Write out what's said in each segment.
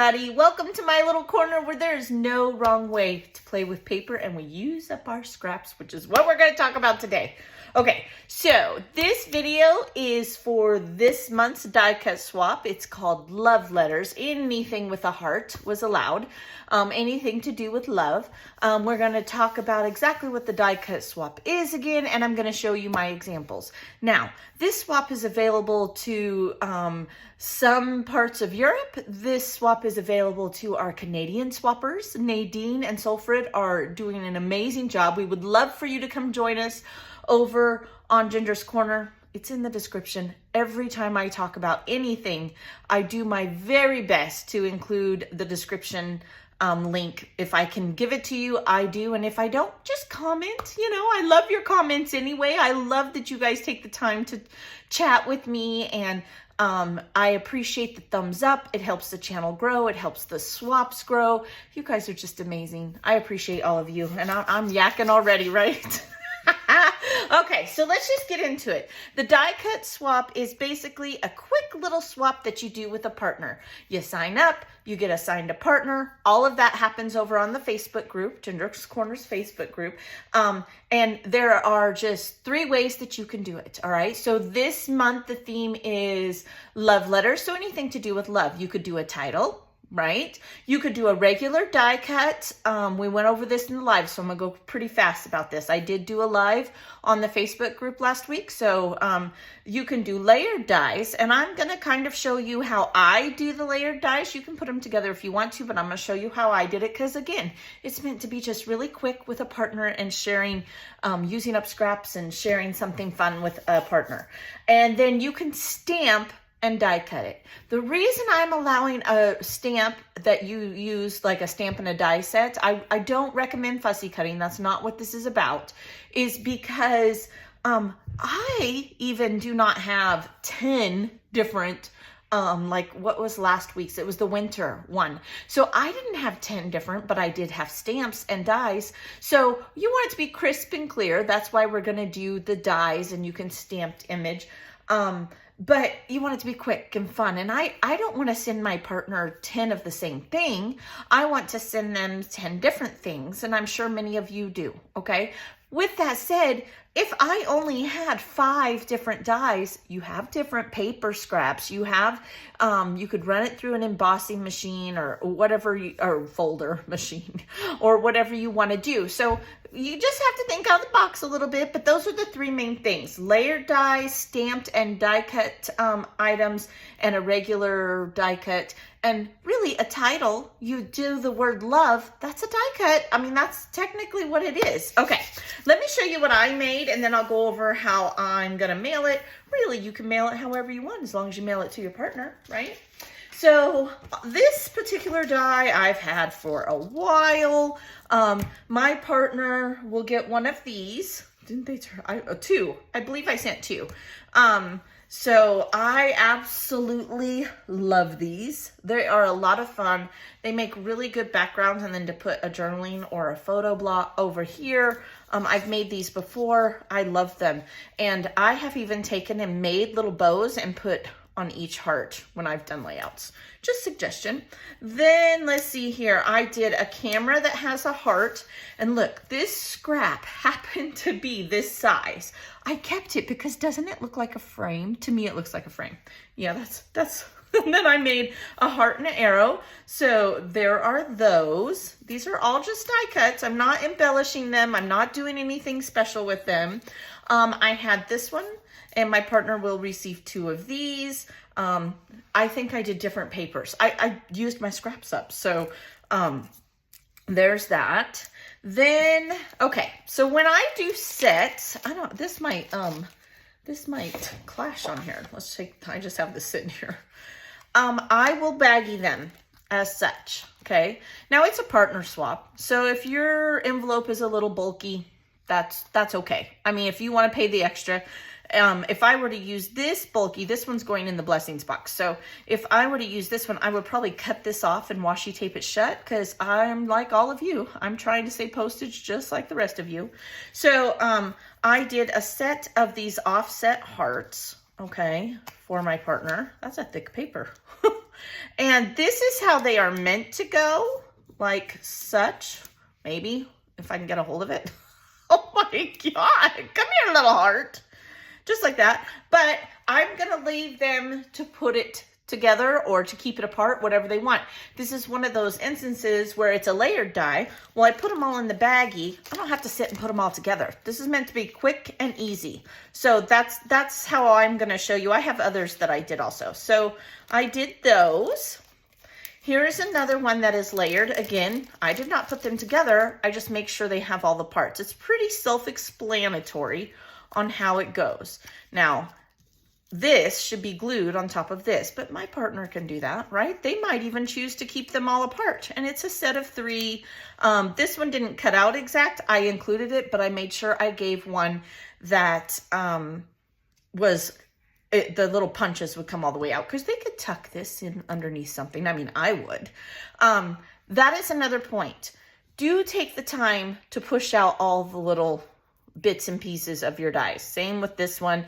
everybody. Welcome to my little corner where there is no wrong way to play with paper and we use up our scraps, which is what we're going to talk about today. Okay, so this video is for this month's die cut swap. It's called Love Letters. Anything with a heart was allowed. Anything to do with love. We're going to talk about exactly what the die cut swap is again, and I'm going to show you my examples. Now, this swap is available to some parts of Europe. This swap is available to our Canadian swappers. Nadine and Sulfrid are doing an amazing job. We would love for you to come join us over on Ginger's Corner. It's in the description. Every time I talk about anything, I do my very best to include the description link. If I can give it to you, I do. And if I don't, just comment. You know, I love your comments anyway. I love that you guys take the time to chat with me, and I appreciate the thumbs up. It helps the channel grow. It helps the swaps grow. You guys are just amazing. I appreciate all of you. And I'm yakking already, right? Okay, so let's just get into it. The die cut swap is basically a quick little swap that you do with a partner. You sign up, you get assigned a partner. All of that happens over on the Facebook group, Ginger's Corner's Facebook group. And there are just 3 ways that you can do it, all right? So this month, the theme is love letters. So anything to do with love. You could do a title, right? You could do a regular die cut. We went over this in the live, so I'm gonna go pretty fast about this. I did do a live on the Facebook group last week, so you can do layered dies, and I'm gonna kind of show you how I do the layered dies. You can put them together if you want to, but I'm gonna show you how I did it, because again, it's meant to be just really quick with a partner and sharing, using up scraps and sharing something fun with a partner. And then you can stamp and die cut it. The reason I'm allowing a stamp that you use, like a stamp and a die set, I don't recommend fussy cutting. That's not what this is about, is because I even do not have 10 different, like what was last week's? It was the winter one. So I didn't have 10 different, but I did have stamps and dies. So you want it to be crisp and clear. That's why we're gonna do the dies, and you can stamped image. But you want it to be quick and fun. And I don't want to send my partner 10 of the same thing. I want to send them 10 different things. And I'm sure many of you do, okay? With that said, if I only had 5 different dies, you have different paper scraps. You have, you could run it through an embossing machine or whatever, or folder machine, or whatever you want to do. So you just have to think out of the box a little bit, but those are the 3 main things: layered dies, stamped and die cut items, and a regular die cut. And really a title, you do the word love, that's a die cut. I mean, that's technically what it is. Okay, let me show you what I made, and then I'll go over how I'm gonna mail it. Really, you can mail it however you want, as long as you mail it to your partner, right? So this particular die I've had for a while. My partner will get one of these. Didn't they turn? 2. I believe I sent 2. So I absolutely love these. They are a lot of fun. They make really good backgrounds, and then to put a journaling or a photo block over here. I've made these before. I love them. And I have even taken and made little bows and put on each heart when I've done layouts. Just suggestion. Then let's see here. I did a camera that has a heart, and look, this scrap happened to be this size. I kept it because doesn't it look like a frame? To me, it looks like a frame. Yeah, that's and then I made a heart and an arrow. So there are those. These are all just die cuts. I'm not embellishing them. I'm not doing anything special with them. I had this one, and my partner will receive 2 of these. I think I did different papers. I used my scraps up. So there's that. Then, okay, so when I do sets, this might clash on here. I just have this sitting here. I will baggy them as such, okay? Now it's a partner swap. So if your envelope is a little bulky, that's okay. I mean, if you want to pay the extra, if I were to use this bulky, this one's going in the blessings box. So if I were to use this one, I would probably cut this off and washi tape it shut, because I'm like all of you. I'm trying to save postage just like the rest of you. So I did a set of these offset hearts, okay, for my partner. That's a thick paper. And this is how they are meant to go, like such, maybe, if I can get a hold of it. Oh my God, come here, little heart. Just like that. But I'm gonna leave them to put it together or to keep it apart, whatever they want. This is one of those instances where it's a layered die. Well, I put them all in the baggie. I don't have to sit and put them all together. This is meant to be quick and easy. So that's how I'm gonna show you. I have others that I did also. So I did those. Here is another one that is layered. Again, I did not put them together. I just make sure they have all the parts. It's pretty self-explanatory on how it goes. Now, this should be glued on top of this, but my partner can do that, right? They might even choose to keep them all apart. And it's a set of 3. This one didn't cut out exact. I included it, but I made sure I gave one that the little punches would come all the way out, because they could tuck this in underneath something. I mean, I would. That is another point. Do take the time to push out all the little bits and pieces of your dies. Same with this one.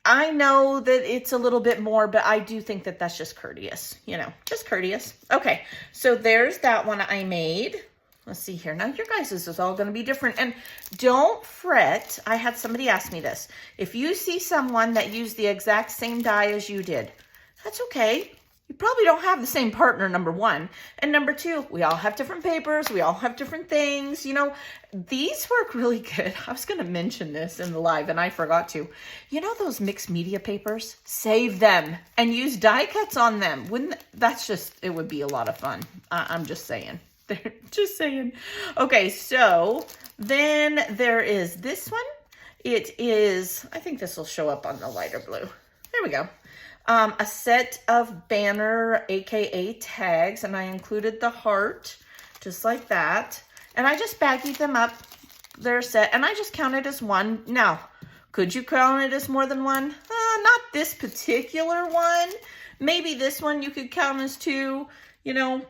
I know that it's a little bit more, but I do think that that's just courteous, you know, just courteous. Okay, so there's that one I made. Let's see here. Now, your guys' is all going to be different. And don't fret. I had somebody ask me this. If you see someone that used the exact same die as you did, that's okay. You probably don't have the same partner, number 1. And number 2, we all have different papers. We all have different things. You know, these work really good. I was going to mention this in the live and I forgot to. You know those mixed media papers? Save them and use die cuts on them. It would be a lot of fun. I'm just saying. Just saying. Okay, so then there is this one. It is, I think this will show up on the lighter blue. There we go. A set of banner, aka tags, and I included the heart, just like that. And I just baggied them up. They're set, and I just counted as 1. Now, could you count it as more than 1? Not this particular one. Maybe this one you could count as 2, you know.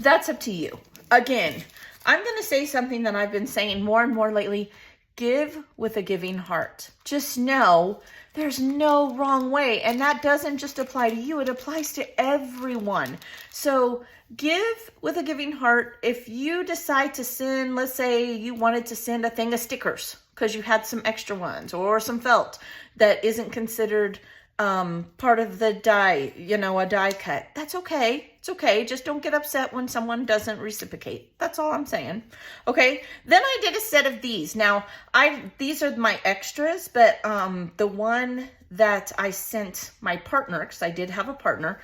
That's up to you. Again, I'm going to say something that I've been saying more and more lately. Give with a giving heart. Just know there's no wrong way. And that doesn't just apply to you. It applies to everyone. So give with a giving heart. If you decide to send, let's say you wanted to send a thing of stickers because you had some extra ones or some felt that isn't considered part of the die, you know, a die cut. That's okay. It's okay. Just don't get upset when someone doesn't reciprocate. That's all I'm saying. Okay. Then I did a set of these. Now, these are my extras, but the one that I sent my partner, because I did have a partner,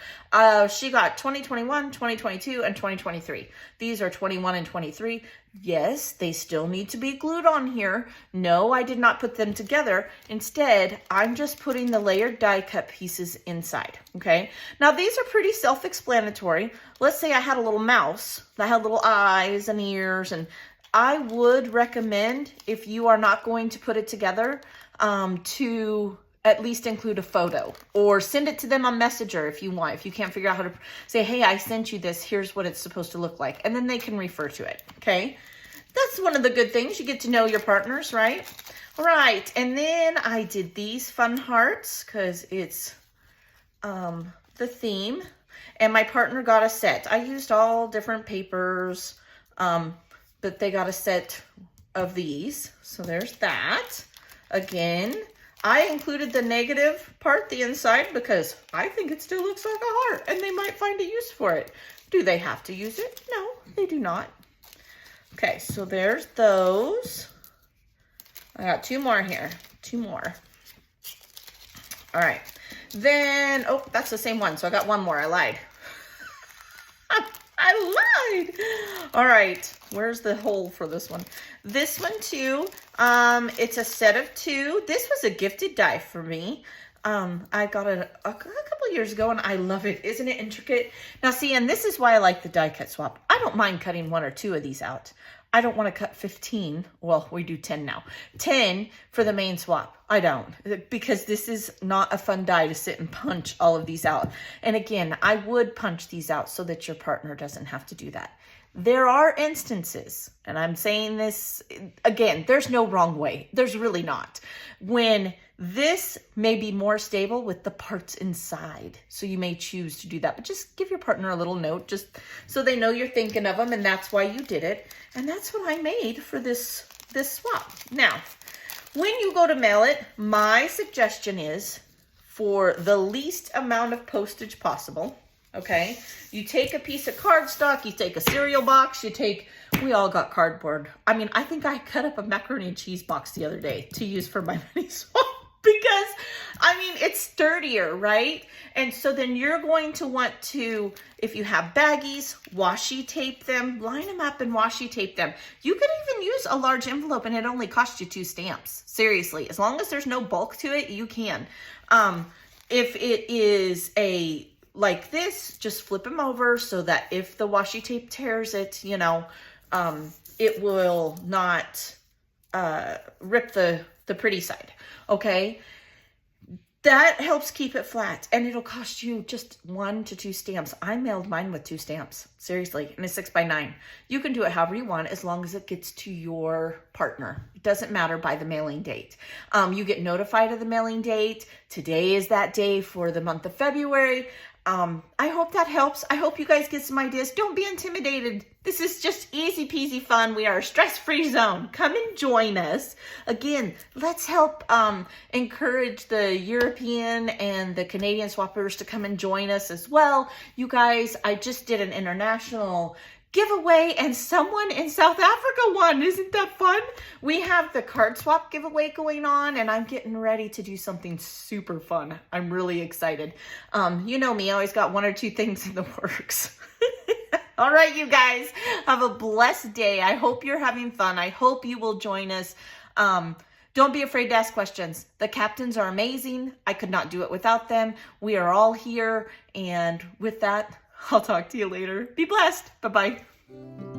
she got 2021, 2022, and 2023. These are 21 and 23. Yes, they still need to be glued on here. No, I did not put them together. Instead, I'm just putting the layered die cut pieces inside, okay? Now, these are pretty self-explanatory. Let's say I had a little mouse that had little eyes and ears, and I would recommend, if you are not going to put it together, to at least include a photo or send it to them on Messenger if you want. If you can't figure out how to say, hey, I sent you this, here's what it's supposed to look like. And then they can refer to it, okay? That's one of the good things. You get to know your partners, right? All right, and then I did these fun hearts because it's the theme. And my partner got a set. I used all different papers, but they got a set of these. So there's that. Again, I included the negative part, the inside, because I think it still looks like a heart and they might find a use for it. Do they have to use it? No, they do not. Okay, so there's those. I got 2 more here, 2 more. All right, then, oh, that's the same one. So I got 1 more, I lied. I lied. All right, where's the hole for this one? This one too, it's a set of 2. This was a gifted die for me. I got it a couple years ago and I love it. Isn't it intricate? Now see, and this is why I like the die cut swap. I don't mind cutting 1 or 2 of these out. I don't want to cut 15. Well, we do 10 now. 10 for the main swap. I don't, because this is not a fun die to sit and punch all of these out. And again, I would punch these out so that your partner doesn't have to do that. There are instances, and I'm saying this again, there's no wrong way. There's really not. When This may be more stable with the parts inside, so you may choose to do that, but just give your partner a little note just so they know you're thinking of them and that's why you did it. And that's what I made for this swap. Now, when you go to mail it, my suggestion is for the least amount of postage possible, okay? You take a piece of cardstock, you take a cereal box, we all got cardboard. I mean, I think I cut up a macaroni and cheese box the other day to use for my mini swap because, I mean, it's sturdier, right? And so then you're going to want to, if you have baggies, washi tape them, line them up and washi tape them. You could even use a large envelope and it only costs you 2 stamps. Seriously, as long as there's no bulk to it, you can. If it is like this, just flip them over so that if the washi tape tears it, you know, it will not rip the pretty side, okay? That helps keep it flat, and it'll cost you just 1 to 2 stamps. I mailed mine with 2 stamps, seriously, and it's 6x9. You can do it however you want as long as it gets to your partner. It doesn't matter by the mailing date. You get notified of the mailing date. Today is that day for the month of February. I hope that helps. I hope you guys get some ideas. Don't be intimidated. This is just easy peasy fun. We are a stress-free zone. Come and join us. Again, let's help encourage the European and the Canadian swappers to come and join us as well. You guys, I just did an international giveaway and someone in South Africa won. Isn't that fun? We have the card swap giveaway going on and I'm getting ready to do something super fun. I'm really excited. You know me, I always got 1 or 2 things in the works. All right, you guys, have a blessed day. I hope you're having fun. I hope you will join us. Don't be afraid to ask questions. The captains are amazing. I could not do it without them. We are all here. And with that, I'll talk to you later. Be blessed. Bye-bye.